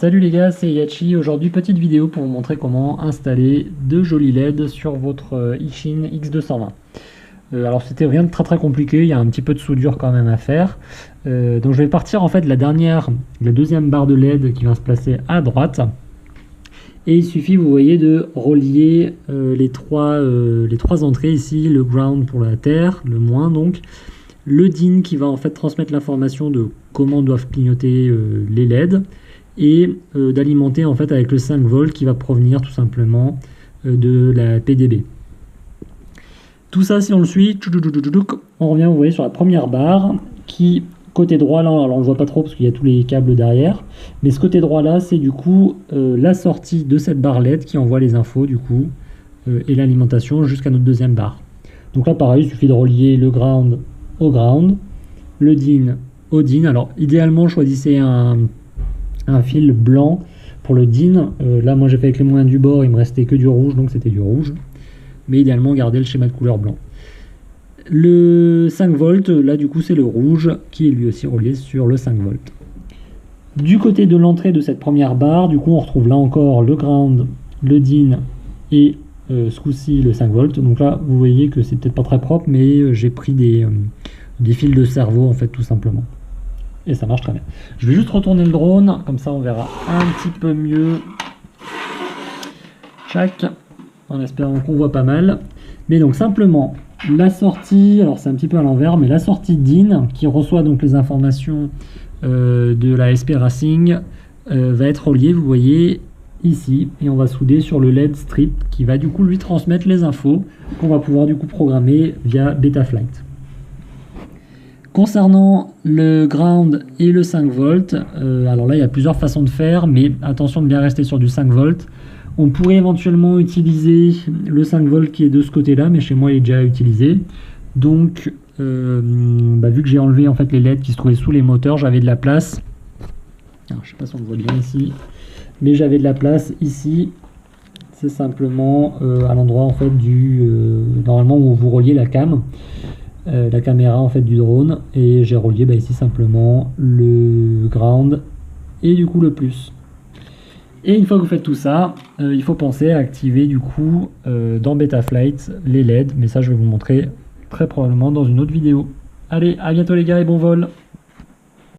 Salut les gars, c'est Yachi. Aujourd'hui, petite vidéo pour vous montrer comment installer de jolis LED sur votre Ishin X220. Alors c'était rien de très compliqué, il y a un petit peu de soudure quand même à faire. Donc je vais partir en fait de la deuxième barre de LED qui va se placer à droite. Et il suffit, vous voyez, de relier les trois entrées ici, le ground pour la terre, le moins donc, le DIN qui va en fait transmettre l'information de comment doivent clignoter les LED, et d'alimenter en fait avec le 5 volts qui va provenir tout simplement de la PDB. Tout ça, si on le suit, on revient, vous voyez, sur la première barre qui, côté droit là, alors on le voit pas trop parce qu'il y a tous les câbles derrière, mais ce côté droit là, c'est du coup la sortie de cette barre LED qui envoie les infos du coup et l'alimentation jusqu'à notre deuxième barre. Donc là pareil, il suffit de relier le ground au ground, le DIN au DIN. Alors idéalement choisissez un fil blanc pour le DIN. Là moi j'ai fait avec les moyens du bord, il me restait que du rouge, donc c'était du rouge, mais idéalement gardez le schéma de couleur blanc. Le 5 volts, là du coup c'est le rouge qui est lui aussi relié sur le 5 volts. Du côté de l'entrée de cette première barre, du coup on retrouve là encore le ground, le DIN et ce coup-ci le 5 volts. Donc là vous voyez que c'est peut-être pas très propre, mais j'ai pris des fils de cerveau en fait tout simplement. Et ça marche très bien. Je vais juste retourner le drone, comme ça on verra un petit peu mieux. Chac, en espérant qu'on voit pas mal. Mais donc simplement la sortie, alors c'est un petit peu à l'envers, mais la sortie DIN qui reçoit donc les informations de la SP Racing va être reliée, vous voyez ici, et on va souder sur le LED strip qui va du coup lui transmettre les infos qu'on va pouvoir du coup programmer via Betaflight. Concernant le ground et le 5 volts, alors là il y a plusieurs façons de faire, mais attention de bien rester sur du 5 volts. On pourrait éventuellement utiliser le 5 volts qui est de ce côté-là, mais chez moi il est déjà utilisé. Donc vu que j'ai enlevé en fait les LED qui se trouvaient sous les moteurs, j'avais de la place. Alors, je sais pas si on le voit bien ici, mais j'avais de la place ici. C'est simplement à l'endroit en fait normalement où vous reliez la cam. La caméra en fait du drone, et j'ai relié ici simplement le ground et du coup le plus. Et une fois que vous faites tout ça, il faut penser à activer du coup dans Betaflight les LED, mais ça je vais vous montrer très probablement dans une autre vidéo. Allez, à bientôt les gars et bon vol!